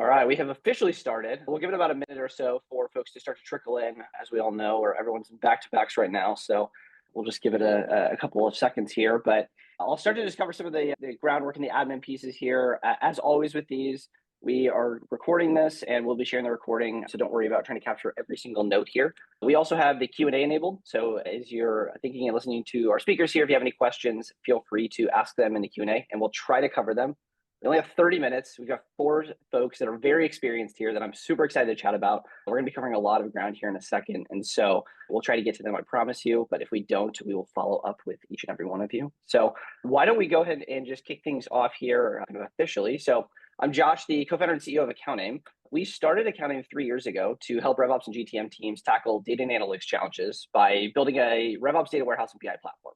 right, we have officially started. We'll give it about a minute or so for folks to start to trickle in. As we all know, or everyone's back-to-backs right now. So we'll just give it a couple of seconds here. But I'll start to just cover some of the groundwork and the admin pieces here. As always with these, we are recording this and we'll be sharing the recording. So don't worry about trying to capture every single note here. We also have the Q&A enabled. So as you're thinking and listening to our speakers here, if you have any questions, feel free to ask them in the Q&A and we'll try to cover them. We only have 30 minutes. We've got 4 folks that are very experienced here that I'm super excited to chat about. We're going to be covering a lot of ground here in a second. And so we'll try to get to them, I promise you. But if we don't, we will follow up with each and every one of you. So why don't we go ahead and just kick things off here officially. So I'm Josh, the co-founder and CEO of Accounting. We started Accounting 3 years ago to help RevOps and GTM teams tackle data and analytics challenges by building a RevOps data warehouse and BI platform.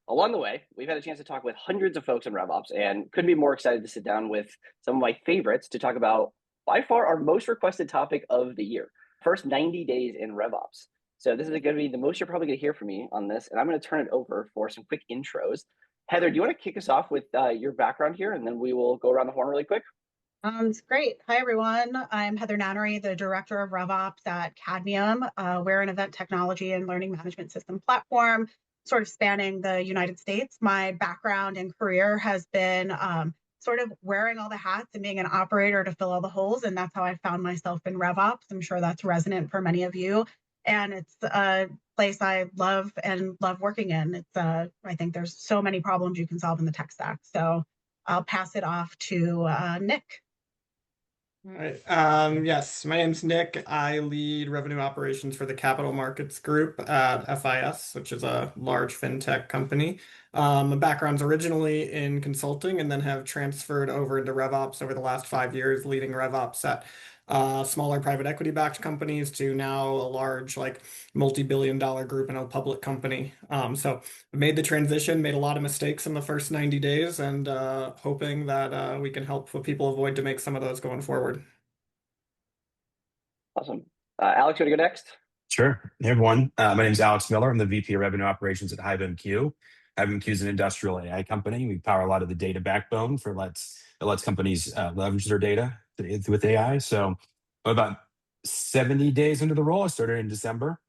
Along the way, we've had a chance to talk with hundreds of folks in RevOps and couldn't be more excited to sit down with some of my favorites to talk about by far our most requested topic of the year, first 90 days in RevOps. So this is going to be the most you're probably going to hear from me on this, and I'm going to turn it over for some quick intros. Heather, do you want to kick us off with your background here, and then we will go around the horn really quick? It's great. Hi, everyone. I'm Heather Nannery, the Director of RevOps at Cadmium. We're an event technology and learning management system platform, sort of spanning the United States. My background and career has been sort of wearing all the hats and being an operator to fill all the holes, and that's how I found myself in RevOps. I'm sure that's resonant for many of you, and it's a place I love and love working in. It's I think there's so many problems you can solve in the tech stack. So I'll pass it off to Nick. All right. Yes, my name's Nick. I lead revenue operations for the capital markets group at FIS, which is a large fintech company. My background's originally in consulting and then have transferred over into RevOps over the last 5 years, leading RevOps at smaller private equity-backed companies to now a large, multi-billion-dollar group in a public company. So I made the transition, made a lot of mistakes in the first 90 days, and hoping that we can help people avoid to make some of those going forward. Awesome. Alex, you want to go next? Sure. Hey, everyone. My name is Alex Miller. I'm the VP of Revenue Operations at HiveMQ. HiveMQ is an industrial AI company. We power a lot of the data backbone that lets companies leverage their data with AI. So I'm about 70 days into the role. I started in December.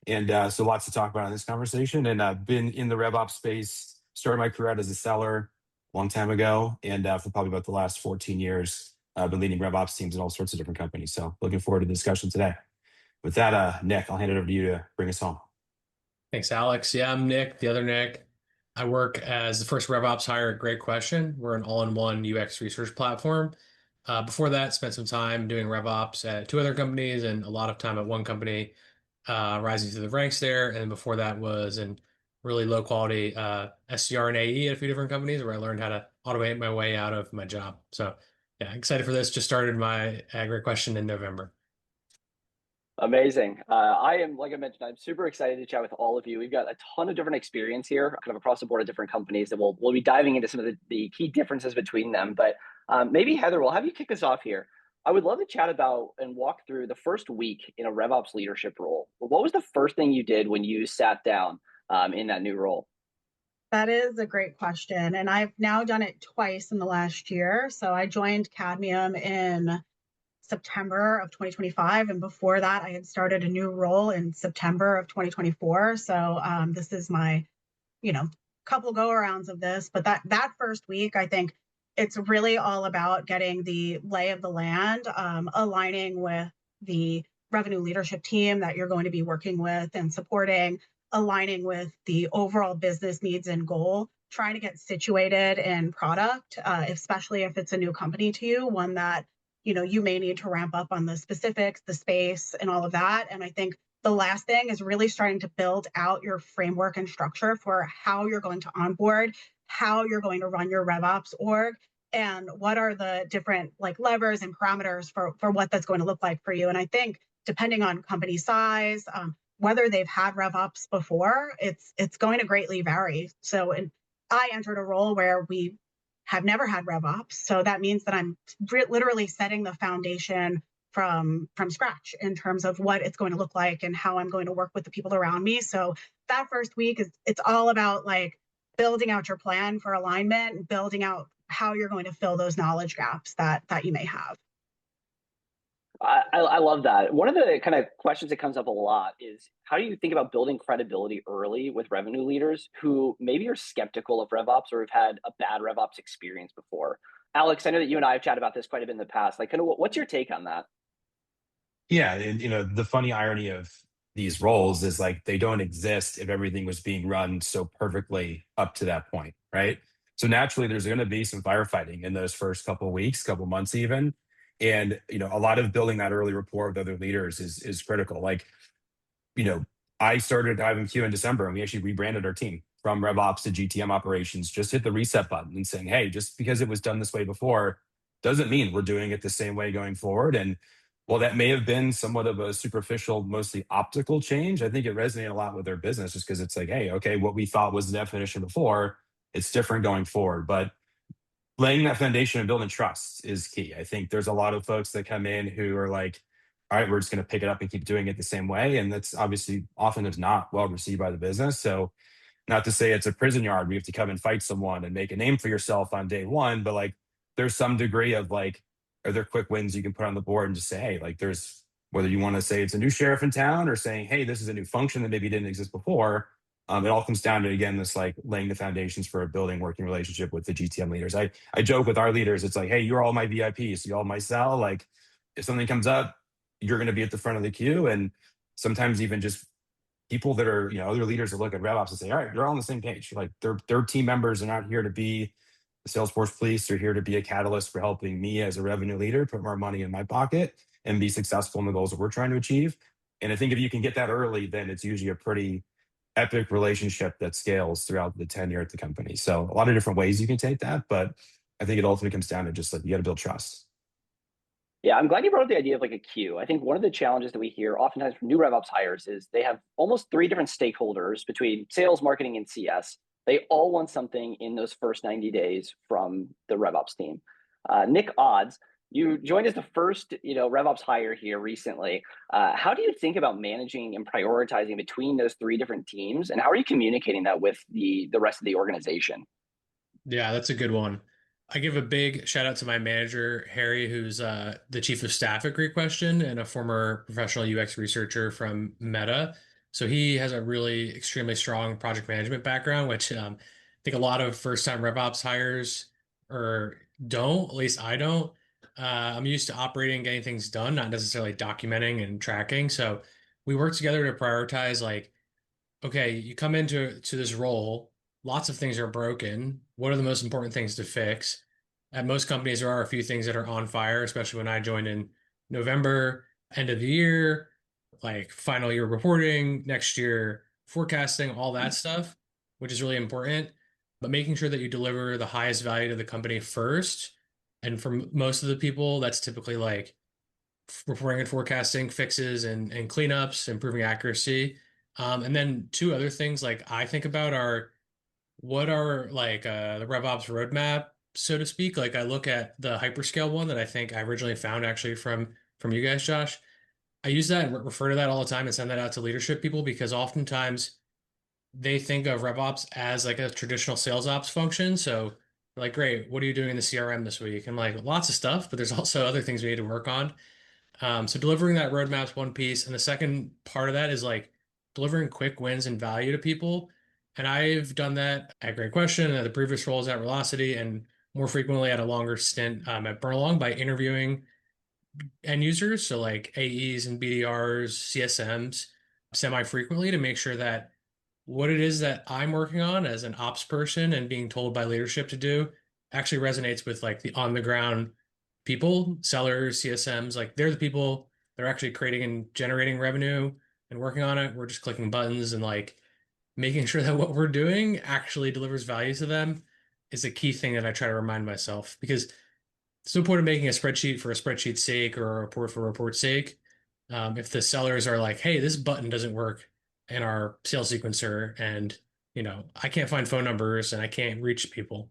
And so lots to talk about in this conversation. And I've been in the RevOps space, started my career out as a seller a long time ago. And for probably about the last 14 years, I've been leading RevOps teams in all sorts of different companies. So looking forward to the discussion today. With that, Nick, I'll hand it over to you to bring us home. Thanks, Alex. Yeah, I'm Nick, the other Nick. I work as the first RevOps hire at Great Question. We're an all-in-one UX research platform. Before that, spent some time doing RevOps at 2 other companies and a lot of time at one company, rising through the ranks there. And before that was in really low-quality SDR and AE at a few different companies where I learned how to automate my way out of my job. So yeah, excited for this. Just started my Great Question in November. Amazing. I am, like I mentioned, I'm super excited to chat with all of you. We've got a ton of different experience here, kind of across the board of different companies that we'll be diving into some of the key differences between them. But maybe, Heather, we'll have you kick us off here. I would love to chat about and walk through the first week in a RevOps leadership role. What was the first thing you did when you sat down in that new role? That is a great question. And I've now done it twice in the last year. So I joined Cadmium in September of 2025. And before that, I had started a new role in September of 2024. So this is my, couple go-arounds of this. But that first week, I think it's really all about getting the lay of the land, aligning with the revenue leadership team that you're going to be working with and supporting, aligning with the overall business needs and goal, trying to get situated in product, especially if it's a new company to you, one that you may need to ramp up on the specifics, the space, and all of that. And I think the last thing is really starting to build out your framework and structure for how you're going to onboard, how you're going to run your RevOps org, and what are the different levers and parameters for what that's going to look like for you. And I think depending on company size, whether they've had RevOps before, it's going to greatly vary. So I entered a role where we have never had RevOps. So that means that I'm literally setting the foundation from scratch in terms of what it's going to look like and how I'm going to work with the people around me. So that first week it's all about building out your plan for alignment and building out how you're going to fill those knowledge gaps that you may have. I love that. One of the kind of questions that comes up a lot is how do you think about building credibility early with revenue leaders who maybe are skeptical of RevOps or have had a bad RevOps experience before? Alex, I know that you and I have chatted about this quite a bit in the past. Like, kind of what's your take on that? Yeah, and the funny irony of these roles is like they don't exist if everything was being run so perfectly up to that point, right? So naturally, there's going to be some firefighting in those first couple of weeks, couple months, even, and a lot of building that early rapport with other leaders is critical. Like, you know, I started IBM in December, and we actually rebranded our team from RevOps to GTM operations. Just hit the reset button and saying, hey, just because it was done this way before doesn't mean we're doing it the same way going forward. And while that may have been somewhat of a superficial, mostly optical change, I think it resonated a lot with their business just because it's like, hey, okay, what we thought was the definition before, it's different going forward. But laying that foundation and building trust is key. I think there's a lot of folks that come in who are like, all right, we're just going to pick it up and keep doing it the same way. And that's obviously often is not well received by the business. So not to say it's a prison yard where you have to come and fight someone and make a name for yourself on day one, but like there's some degree of like, are there quick wins you can put on the board and just say, hey, like there's whether you want to say it's a new sheriff in town or saying, hey, this is a new function that maybe didn't exist before. It all comes down to again this like laying the foundations for a building working relationship with the GTM leaders. I joke with our leaders, it's like, hey, you're all my VIPs, you all my cell. Like if something comes up, you're going to be at the front of the queue, and sometimes even just people that are, other leaders that look at RevOps and say, all right, you're all on the same page. Like they're team members. They're not here to be the Salesforce police. They're here to be a catalyst for helping me as a revenue leader put more money in my pocket and be successful in the goals that we're trying to achieve. And I think if you can get that early, then it's usually a pretty epic relationship that scales throughout the tenure at the company. So a lot of different ways you can take that, but I think it ultimately comes down to just like you got to build trust. Yeah, I'm glad you brought up the idea of like a queue. I think one of the challenges that we hear oftentimes from new RevOps hires is they have almost three different stakeholders between sales, marketing, and CS. They all want something in those first 90 days from the RevOps team. Nick Odds, you joined as the first, RevOps hire here recently. How do you think about managing and prioritizing between those three different teams, and how are you communicating that with the rest of the organization? Yeah, that's a good one. I give a big shout out to my manager, Harry, who's the chief of staff at Great Question and a former professional UX researcher from Meta. So he has a really extremely strong project management background, which I think a lot of first-time RevOps hires or don't, at least I don't. I'm used to operating and getting things done, not necessarily documenting and tracking. So we work together to prioritize like, okay, you come into this role, lots of things are broken. What are the most important things to fix? At most companies, there are a few things that are on fire, especially when I joined in November, end of the year, like final year reporting, next year forecasting, all that stuff, which is really important. But making sure that you deliver the highest value to the company first. And for most of the people, that's typically like reporting and forecasting fixes and cleanups, improving accuracy. And then two other things like I think about are what are like the RevOps roadmap, so to speak. Like I look at the hyperscale one that I think I originally found actually from you guys, Josh. I use that and refer to that all the time and send that out to leadership people because oftentimes they think of RevOps as like a traditional sales ops function. So like, great, what are you doing in the CRM this week? And like lots of stuff, but there's also other things we need to work on. So delivering that roadmap's one piece, and the second part of that is like delivering quick wins and value to people. And I've done that at Great Question, at the previous roles at Velocity, and more frequently at a longer stint at Burlong by interviewing end users, so like AEs and BDRs, CSMs, semi-frequently to make sure that what it is that I'm working on as an ops person and being told by leadership to do actually resonates with like the on the ground people, sellers, CSMs, like they're the people that are actually creating and generating revenue and working on it. We're just clicking buttons and like making sure that what we're doing actually delivers value to them is a key thing that I try to remind myself because it's no point in making a spreadsheet for a spreadsheet's sake or a report for a report's sake. If the sellers are like, hey, this button doesn't work in our sales sequencer and I can't find phone numbers and I can't reach people.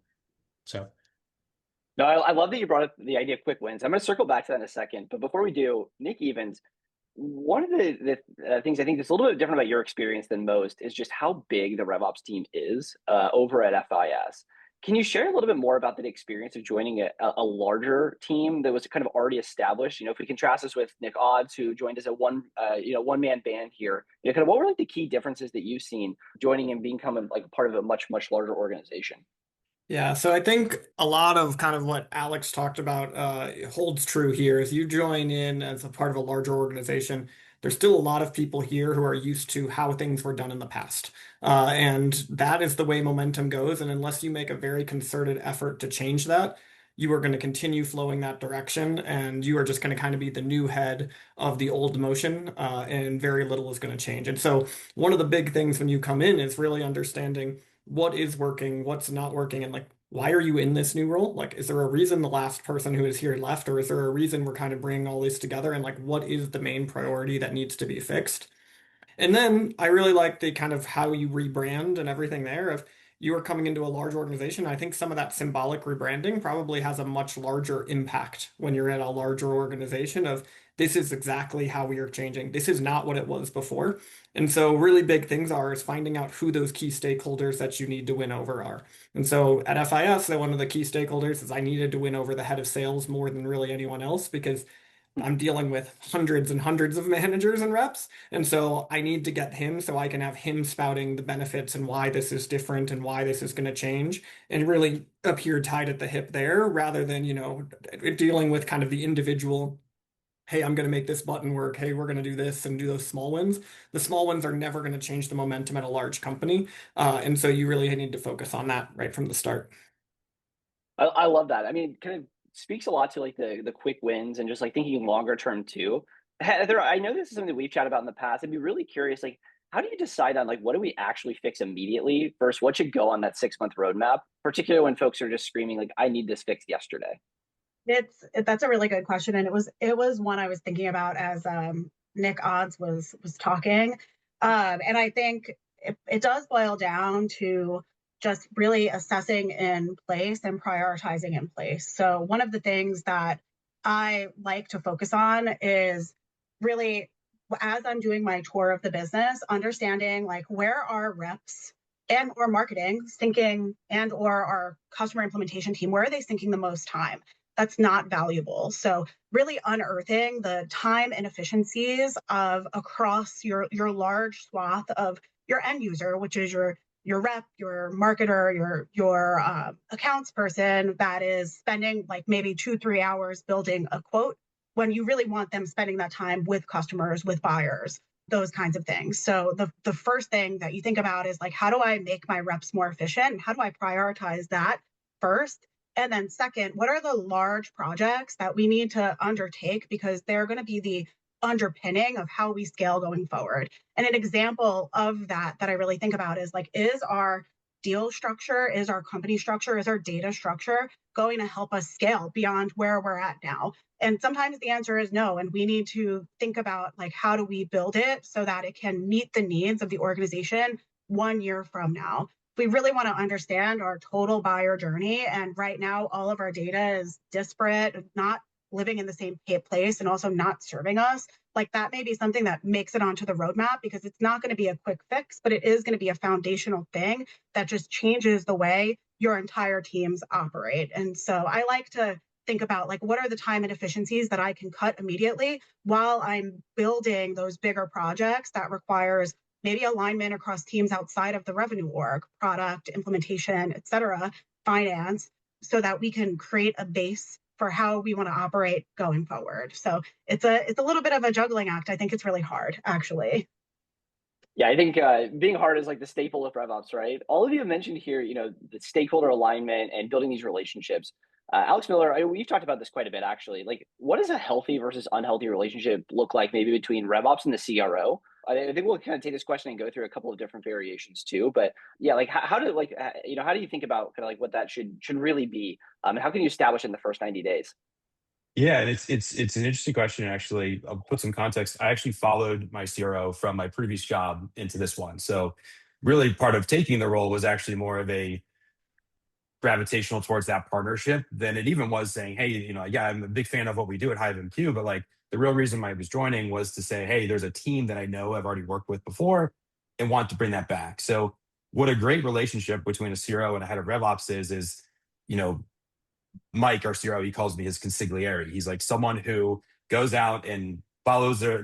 So No, I love that you brought up the idea of quick wins. I'm going to circle back to that in a second. But before we do, Nick Evans, one of the things I think that's a little bit different about your experience than most is just how big the RevOps team is over at FIS. Can you share a little bit more about the experience of joining a larger team that was kind of already established? If we contrast this with Nick Odds, who joined as a one man band here, kind of what were like the key differences that you've seen joining and becoming like part of a much larger organization? Yeah, so I think a lot of kind of what Alex talked about holds true here. As you join in as a part of a larger organization, there's still a lot of people here who are used to how things were done in the past. And that is the way momentum goes. And unless you make a very concerted effort to change that, you are going to continue flowing that direction. And you are just going to kind of be the new head of the old motion, and very little is going to change. And so one of the big things when you come in is really understanding what is working, what's not working, and like, why are you in this new role? Like, is there a reason the last person who is here left, or is there a reason we're kind of bringing all this together? And like, what is the main priority that needs to be fixed? And then I really like the kind of how you rebrand and everything there. If you are coming into a large organization, I think some of that symbolic rebranding probably has a much larger impact when you're in a larger organization of this is exactly how we are changing. This is not what it was before. And so really big things is finding out who those key stakeholders that you need to win over are. And so at FIS, one of the key stakeholders is I needed to win over the head of sales more than really anyone else because I'm dealing with hundreds and hundreds of managers and reps. And so I need to get him so I can have him spouting the benefits and why this is different and why this is going to change and really appear tied at the hip there rather than, dealing with kind of the individual, hey, I'm going to make this button work. Hey, we're going to do this and do those small wins. The small wins are never going to change the momentum at a large company. And so you really need to focus on that right from the start. I love that. I mean, kind of speaks a lot to like the quick wins and just like thinking longer term too. Heather, I know this is something that we've chatted about in the past. I'd be really curious, like, how do you decide on like what do we actually fix immediately versus what should go on that 6-month roadmap, particularly when folks are just screaming like, I need this fixed yesterday? That's a really good question, and it was one I was thinking about as Nick Odds was talking, and I think it does boil down to just really assessing in place and prioritizing in place. So one of the things that I like to focus on is really, as I'm doing my tour of the business, understanding like where our reps and or marketing sinking and or our customer implementation team, where are they sinking the most time? That's not valuable. So really unearthing the time inefficiencies of across your large swath of your end user, which is your rep, your marketer, your accounts person that is spending like maybe 2-3 hours building a quote when you really want them spending that time with customers, with buyers, those kinds of things. So the first thing that you think about is like, how do I make my reps more efficient? And how do I prioritize that first? And then second, what are the large projects that we need to undertake because they're going to be the underpinning of how we scale going forward? And an example of that I really think about is like, is our deal structure, is our company structure, is our data structure going to help us scale beyond where we're at now? And sometimes the answer is no. And we need to think about like, how do we build it so that it can meet the needs of the organization 1 year from now? We really want to understand our total buyer journey. And right now, all of our data is disparate, not living in the same place, and also not serving us. Like that may be something that makes it onto the roadmap because it's not going to be a quick fix, but it is going to be a foundational thing that just changes the way your entire teams operate. And so I like to think about like, what are the time inefficiencies that I can cut immediately while I'm building those bigger projects that requires maybe alignment across teams outside of the revenue org, product, implementation, et cetera, finance, so that we can create a base for how we want to operate going forward. So it's a little bit of a juggling act. I think it's really hard, actually. Yeah, I think being hard is like the staple of RevOps, right? All of you have mentioned here, the stakeholder alignment and building these relationships. Alex Miller, we've talked about this quite a bit, actually. Like, what does a healthy versus unhealthy relationship look like maybe between RevOps and the CRO? I think we'll kind of take this question and go through a couple of different variations too. But yeah, like how do you think about kind of like what that should really be? And how can you establish it in the first 90 days? Yeah, and it's an interesting question. Actually, I'll put some context. I actually followed my CRO from my previous job into this one. So really part of taking the role was actually more of a gravitational towards that partnership than it even was saying, hey, yeah, I'm a big fan of what we do at HiveMQ, but like the real reason I was joining was to say, hey, there's a team that I know I've already worked with before and want to bring that back. So what a great relationship between a CRO and a head of RevOps is, you know, Mike, our CRO, he calls me his consigliere. He's like someone who goes out and follows their,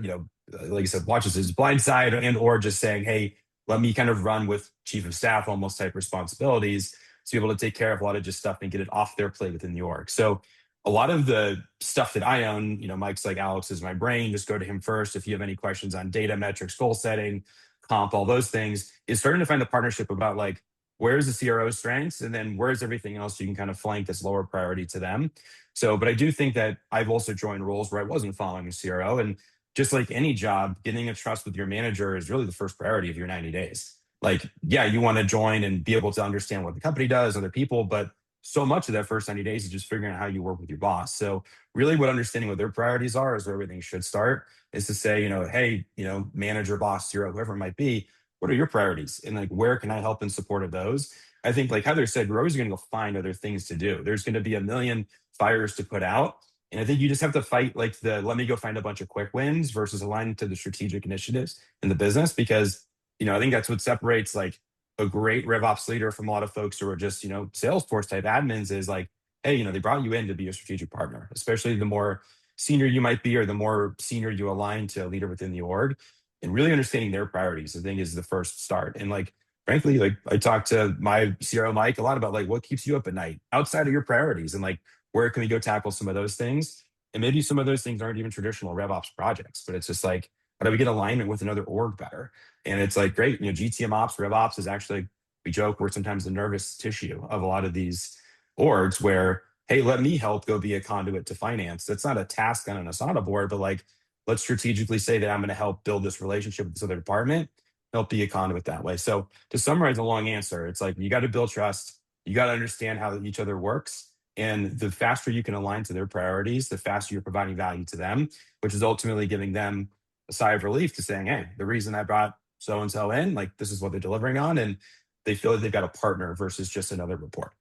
like I said, watches his blind side and or just saying, hey, let me kind of run with chief of staff almost type responsibilities to be able to take care of a lot of just stuff and get it off their plate within the org. So a lot of the stuff that I own, Mike's like, Alex is my brain. Just go to him first. If you have any questions on data metrics, goal setting, comp, all those things, is starting to find the partnership about like, where's the CRO's strengths and then where's everything else you can kind of flank this lower priority to them. So, but I do think that I've also joined roles where I wasn't following a CRO, and just like any job, getting a trust with your manager is really the first priority of your 90 days. Like, yeah, you want to join and be able to understand what the company does, other people, but so much of that first 90 days is just figuring out how you work with your boss. So really what understanding what their priorities are is where everything should start, is to say, hey, manager, boss, CRO, whoever it might be, what are your priorities? And like, where can I help in support of those? I think like Heather said, we're always going to go find other things to do. There's going to be a million fires to put out. And I think you just have to fight like let me go find a bunch of quick wins versus aligning to the strategic initiatives in the business. Because, I think that's what separates like a great RevOps leader from a lot of folks who are just, Salesforce type admins is like, hey, they brought you in to be a strategic partner, especially the more senior you might be or the more senior you align to a leader within the org. And really understanding their priorities, I think, is the first start. And like, frankly, like I talked to my CRO Mike a lot about like what keeps you up at night outside of your priorities, and like where can we go tackle some of those things. And maybe some of those things aren't even traditional RevOps projects, but it's just like, how do we get alignment with another org better? And it's like, great, GTM ops, RevOps is actually, we joke, we're sometimes the nervous tissue of a lot of these orgs where, hey, let me help go be a conduit to finance. That's not a task on an Asana board, but like, let's strategically say that I'm going to help build this relationship with this other department, help be a conduit that way. So to summarize a long answer, it's like, you got to build trust. You got to understand how each other works. And the faster you can align to their priorities, the faster you're providing value to them, which is ultimately giving them a sigh of relief to saying, hey, the reason I brought so-and-so in, like, this is what they're delivering on. And they feel like they've got a partner versus just another report.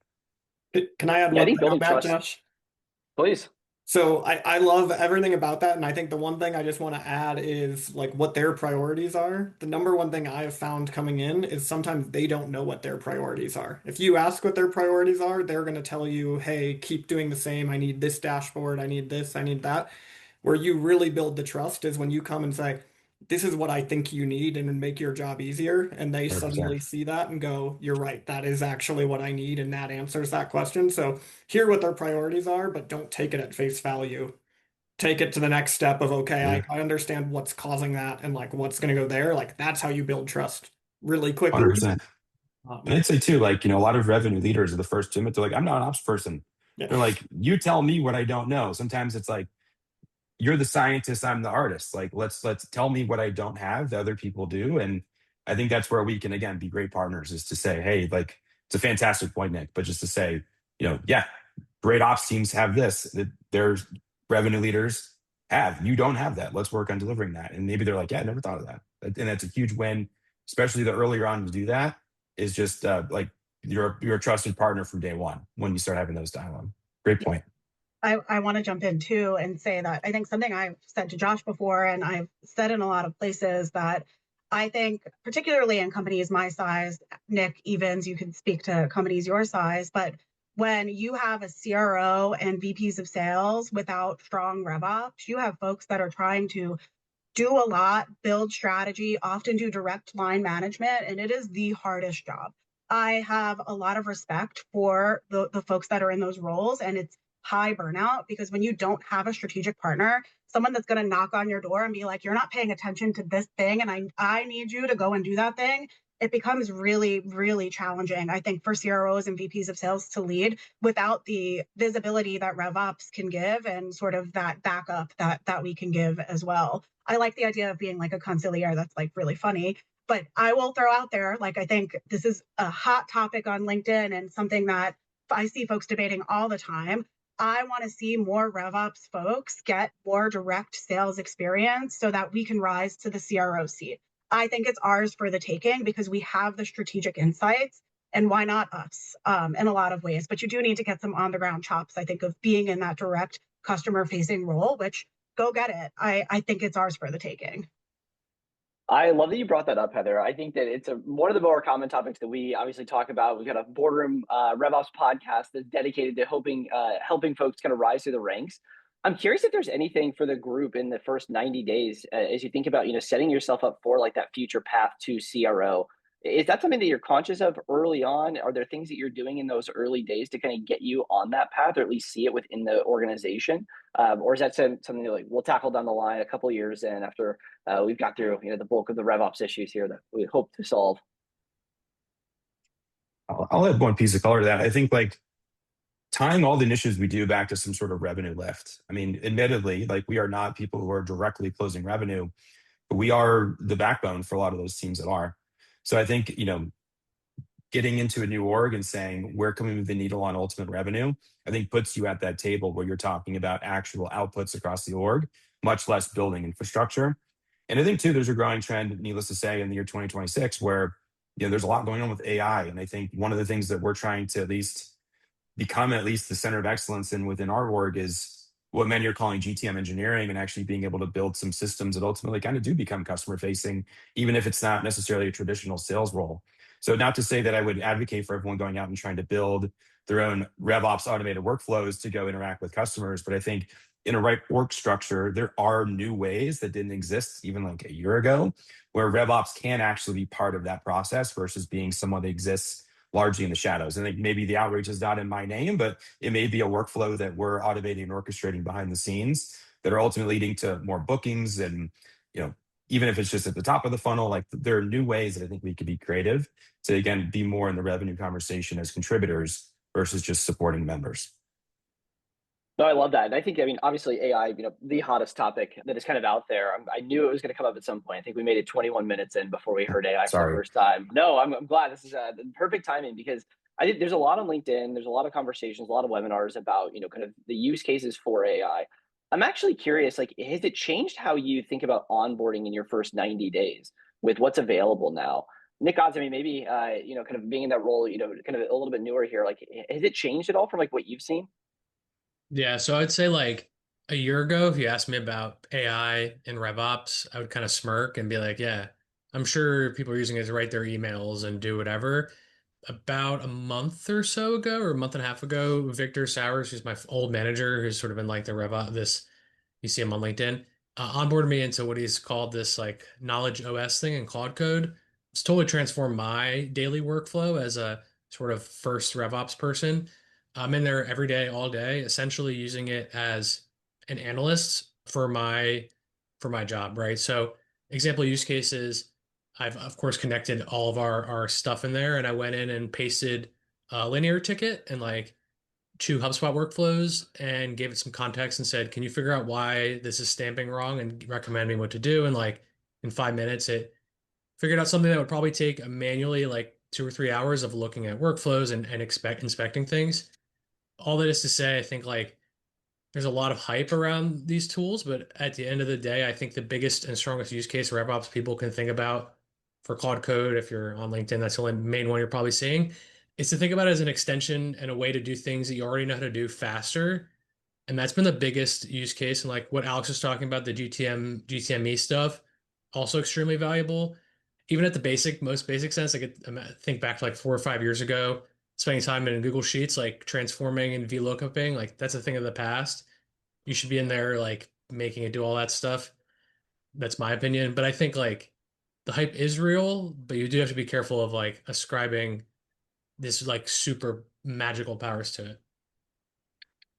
Can I add Yeah, I one think thing on building that, trust. Josh? Please. So I love everything about that. And I think the one thing I just want to add is like what their priorities are. The number one thing I have found coming in is sometimes they don't know what their priorities are. If you ask what their priorities are, they're going to tell you, hey, keep doing the same. I need this dashboard. I need this. I need that. Where you really build the trust is when you come and say, this is what I think you need and make your job easier. And they 100%. suddenly see that and go, you're right. That is actually what I need. And that answers that question. So hear what their priorities are, but don't take it at face value. Take it to the next step of, okay, Yeah. I understand what's causing that and like what's going to go there. Like that's how you build trust really quickly. 100%. And I'd say too, like, a lot of revenue leaders are the first to admit, they're like, I'm not an ops person. Yeah. They're like, you tell me what I don't know. Sometimes it's like, you're the scientist, I'm the artist. Like, let's tell me what I don't have that other people do. And I think that's where we can, again, be great partners, is to say, hey, like, it's a fantastic point, Nick, but just to say, yeah, great ops teams have this, that their revenue leaders have. You don't have that. Let's work on delivering that. And maybe they're like, yeah, I never thought of that. And that's a huge win, especially the earlier on to do that is just like you're a trusted partner from day one when you start having those dialogue. Great point. I want to jump in too and say that I think something I've said to Josh before, and I've said in a lot of places, that I think, particularly in companies my size, Nick, Evans, you can speak to companies your size, but when you have a CRO and VPs of sales without strong RevOps, you have folks that are trying to do a lot, build strategy, often do direct line management, and it is the hardest job. I have a lot of respect for the folks that are in those roles, and it's high burnout because when you don't have a strategic partner, someone that's going to knock on your door and be like, you're not paying attention to this thing, and I need you to go and do that thing, it becomes really, really challenging, I think, for CROs and VPs of sales to lead without the visibility that RevOps can give and sort of that backup that we can give as well. I like the idea of being like a consigliere. That's like really funny. But I will throw out there, like, I think this is a hot topic on LinkedIn and something that I see folks debating all the time. I want to see more RevOps folks get more direct sales experience so that we can rise to the CRO seat. I think it's ours for the taking because we have the strategic insights, and why not us in a lot of ways. But you do need to get some on the ground chops, I think, of being in that direct customer facing role, which go get it. I think it's ours for the taking. I love that you brought that up, Heather. I think that it's one of the more common topics that we obviously talk about. We've got a boardroom RevOps podcast that's dedicated to helping folks kind of rise through the ranks. I'm curious if there's anything for the group in the first 90 days as you think about setting yourself up for like that future path to CRO. Is that something that you're conscious of early on? Are there things that you're doing in those early days to kind of get you on that path, or at least see it within the organization? Or is that something that like we'll tackle down the line a couple of years in after we've got through the bulk of the RevOps issues here that we hope to solve? I'll add one piece of color to that. I think like tying all the initiatives we do back to some sort of revenue lift. I mean, admittedly, like we are not people who are directly closing revenue, but we are the backbone for a lot of those teams that are. So I think, getting into a new org and saying, where can we move the needle on ultimate revenue? I think puts you at that table where you're talking about actual outputs across the org, much less building infrastructure. And I think too, there's a growing trend, needless to say, in the year 2026, where there's a lot going on with AI. And I think one of the things that we're trying to at least become at least the center of excellence in within our org is what many are calling GTM engineering, and actually being able to build some systems that ultimately kind of do become customer facing, even if it's not necessarily a traditional sales role. So not to say that I would advocate for everyone going out and trying to build their own RevOps automated workflows to go interact with customers. But I think in a right work structure, there are new ways that didn't exist even like a year ago, where RevOps can actually be part of that process versus being someone that exists largely in the shadows. I think maybe the outreach is not in my name, but it may be a workflow that we're automating and orchestrating behind the scenes that are ultimately leading to more bookings. And, even if it's just at the top of the funnel, like there are new ways that I think we could be creative to, again, be more in the revenue conversation as contributors versus just supporting members. No, I love that. And I think, obviously AI, the hottest topic that is kind of out there. I knew it was going to come up at some point. I think we made it 21 minutes in before we heard AI for the Sorry. first time. No, I'm glad. This is the perfect timing, because I think there's a lot on LinkedIn. There's a lot of conversations, a lot of webinars about, kind of the use cases for AI. I'm actually curious, like, has it changed how you think about onboarding in your first 90 days with what's available now? Nick Odds, maybe, kind of being in that role, kind of a little bit newer here, like, has it changed at all from like what you've seen? Yeah, so I'd say like a year ago, if you asked me about AI and RevOps, I would kind of smirk and be like, yeah, I'm sure people are using it to write their emails and do whatever. About a month or so ago, or a month and a half ago, Victor Sowers, who's my old manager, who's sort of in like the RevOps, you see him on LinkedIn, onboarded me into what he's called this like knowledge OS thing in Claude Code. It's totally transformed my daily workflow as a sort of first RevOps person. I'm in there every day, all day, essentially using it as an analyst for my job, right? So example use cases, I've of course connected all of our stuff in there, and I went in and pasted a linear ticket and like two HubSpot workflows and gave it some context and said, can you figure out why this is stamping wrong and recommend me what to do? And like in 5 minutes, it figured out something that would probably take manually like 2 or 3 hours of looking at workflows and inspecting things. All that is to say, I think like there's a lot of hype around these tools, but at the end of the day, I think the biggest and strongest use case RevOps people can think about for Claude Code, if you're on LinkedIn, that's the only main one you're probably seeing, is to think about it as an extension and a way to do things that you already know how to do faster. And that's been the biggest use case. And like what Alex was talking about, the GTME stuff, also extremely valuable. Even at the most basic sense, I think back to like 4 or 5 years ago, spending time in Google Sheets, like transforming and VLOOKUPing, like that's a thing of the past. You should be in there like making it do all that stuff. That's my opinion. But I think like the hype is real, but you do have to be careful of like ascribing this like super magical powers to it.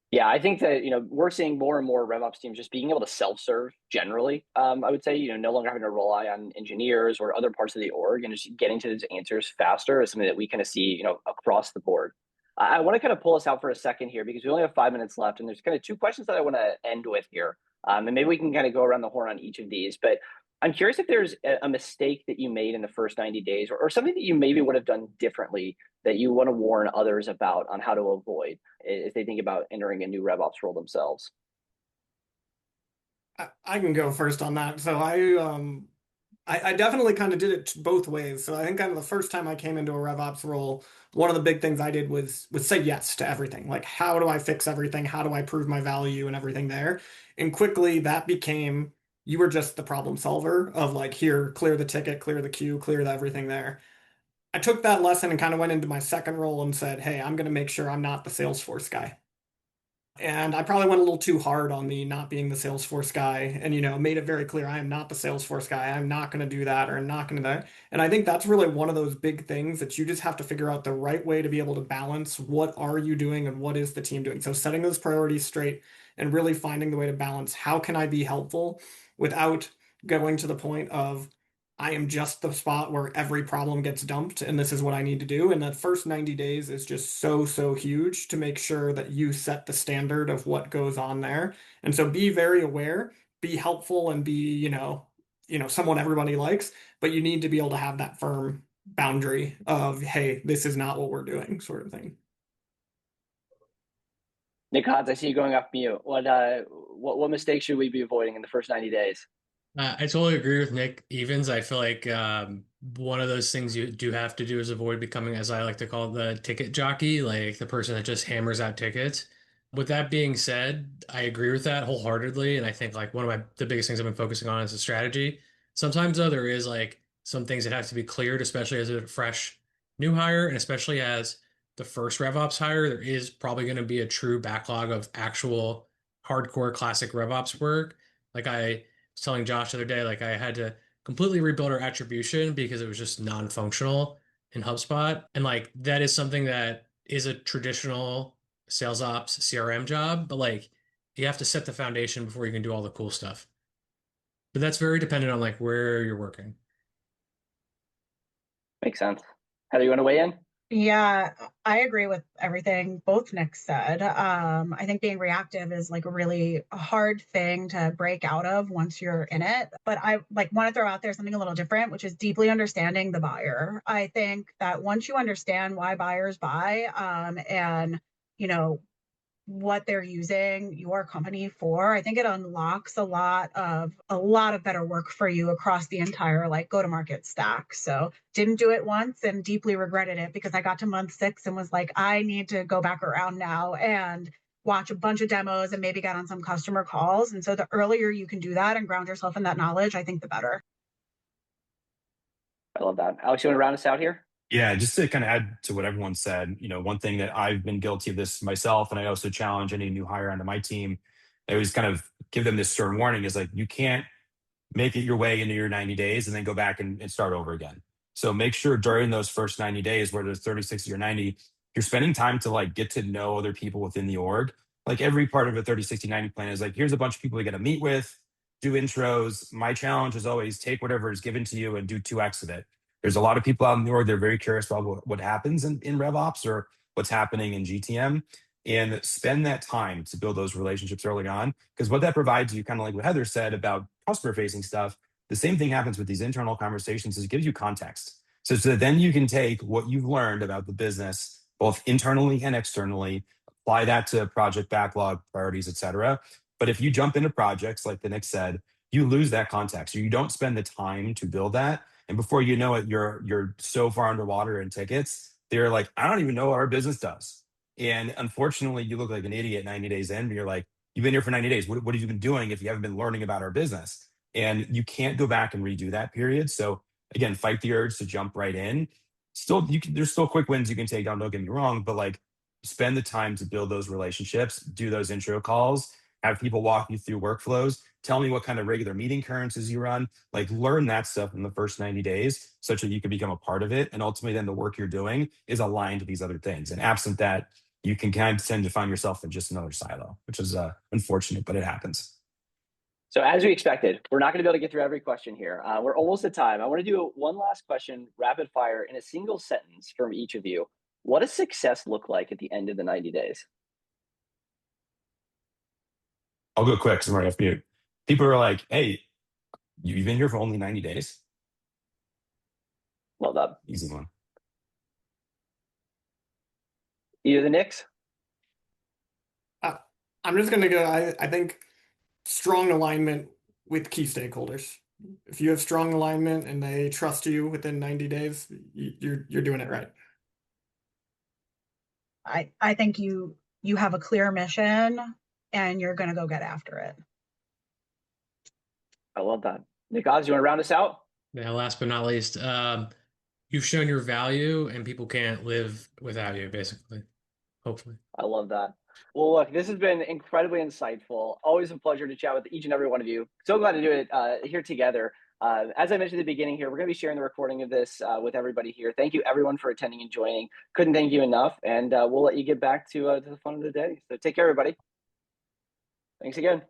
Yeah, I think that we're seeing more and more RevOps teams just being able to self-serve generally. I would say no longer having to rely on engineers or other parts of the org, and just getting to those answers faster is something that we kind of see across the board. I want to kind of pull us out for a second here because we only have 5 minutes left, and there's kind of two questions that I want to end with here, and maybe we can kind of go around the horn on each of these. But I'm curious if there's a mistake that you made in the first 90 days, or something that you maybe would have done differently that you want to warn others about on how to avoid if they think about entering a new RevOps role themselves. I can go first on that. So I definitely kind of did it both ways. So I think kind of the first time I came into a RevOps role, one of the big things I did was say yes to everything. Like, how do I fix everything? How do I prove my value and everything there? And quickly that became you were just the problem solver of like, here, clear the ticket, clear the queue, clear everything there. I took that lesson and kind of went into my second role and said, hey, I'm going to make sure I'm not the Salesforce guy. And I probably went a little too hard on the not being the Salesforce guy and, made it very clear I am not the Salesforce guy. I'm not going to do that, or I'm not going to do that. And I think that's really one of those big things that you just have to figure out the right way to be able to balance what are you doing and what is the team doing. So setting those priorities straight and really finding the way to balance how can I be helpful without going to the point of I am just the spot where every problem gets dumped and this is what I need to do. And that first 90 days is just so, so huge to make sure that you set the standard of what goes on there. And so be very aware, be helpful, and be, someone everybody likes, but you need to be able to have that firm boundary of, hey, this is not what we're doing, sort of thing. Nick Hodds, I see you going off mute. What mistakes should we be avoiding in the first 90 days? I totally agree with Nick Evans. I feel like one of those things you do have to do is avoid becoming, as I like to call it, the ticket jockey, like the person that just hammers out tickets. With that being said, I agree with that wholeheartedly. And I think like one of the biggest things I've been focusing on is the strategy. Sometimes though, there is like some things that have to be cleared, especially as a fresh new hire, and especially as the first RevOps hire, there is probably going to be a true backlog of actual hardcore classic RevOps work. Like I was telling Josh the other day, like I had to completely rebuild our attribution because it was just non-functional in HubSpot. And like that is something that is a traditional sales ops CRM job, but like you have to set the foundation before you can do all the cool stuff. But that's very dependent on like where you're working. Makes sense. Heather, you want to weigh in? Yeah, I agree with everything both Nick said. I think being reactive is like a really hard thing to break out of once you're in it. But I like want to throw out there something a little different, which is deeply understanding the buyer. I think that once you understand why buyers buy, and you know what they're using your company for, I think it unlocks a lot of better work for you across the entire like go-to-market stack. So didn't do it once and deeply regretted it because I got to month 6 and was like, I need to go back around now and watch a bunch of demos and maybe get on some customer calls. And so the earlier you can do that and ground yourself in that knowledge, I think the better. I love that. Alex, you want to round us out here? Yeah, just to kind of add to what everyone said, one thing that I've been guilty of this myself, and I also challenge any new hire onto my team, I always kind of give them this stern warning is like, you can't make it your way into your 90 days and then go back and start over again. So make sure during those first 90 days, whether it's 30, 60, or 90, you're spending time to like get to know other people within the org. Like every part of a 30, 60, 90 plan is like, here's a bunch of people you got to meet with, do intros. My challenge is always take whatever is given to you and do 2x of it. There's a lot of people out in the org, they're very curious about what happens in RevOps or what's happening in GTM, and spend that time to build those relationships early on. Because what that provides you, kind of like what Heather said about customer facing stuff, the same thing happens with these internal conversations is it gives you context. So that then you can take what you've learned about the business, both internally and externally, apply that to project backlog, priorities, et cetera. But if you jump into projects, like the Nick said, you lose that context, or you don't spend the time to build that. And before you know it, you're so far underwater in tickets, they're like, I don't even know what our business does. And unfortunately, you look like an idiot 90 days in, and you're like, you've been here for 90 days. What have you been doing if you haven't been learning about our business? And you can't go back and redo that period. So again, fight the urge to jump right in. Still, there's still quick wins you can take down. Don't get me wrong, but like spend the time to build those relationships, do those intro calls, have people walk you through workflows. Tell me what kind of regular meeting currencies you run. Like learn that stuff in the first 90 days such that you can become a part of it. And ultimately then the work you're doing is aligned to these other things. And absent that, you can kind of tend to find yourself in just another silo, which is unfortunate, but it happens. So as we expected, we're not going to be able to get through every question here. We're almost at time. I want to do one last question, rapid fire, in a single sentence from each of you. What does success look like at the end of the 90 days? I'll go quick because I'm right off mute. People are like, hey, you've been here for only 90 days? Well done. Easy one. Either the Knicks? I'm just going to go, I think strong alignment with key stakeholders. If you have strong alignment and they trust you within 90 days, you're doing it right. I think you have a clear mission and you're going to go get after it. I love that. Nick Oz, you want to round us out? Yeah, last but not least, you've shown your value and people can't live without you, basically. Hopefully. I love that. Well, look, this has been incredibly insightful. Always a pleasure to chat with each and every one of you. So glad to do it here together. As I mentioned at the beginning here, we're going to be sharing the recording of this with everybody here. Thank you, everyone, for attending and joining. Couldn't thank you enough. And we'll let you get back to the fun of the day. So take care, everybody. Thanks again.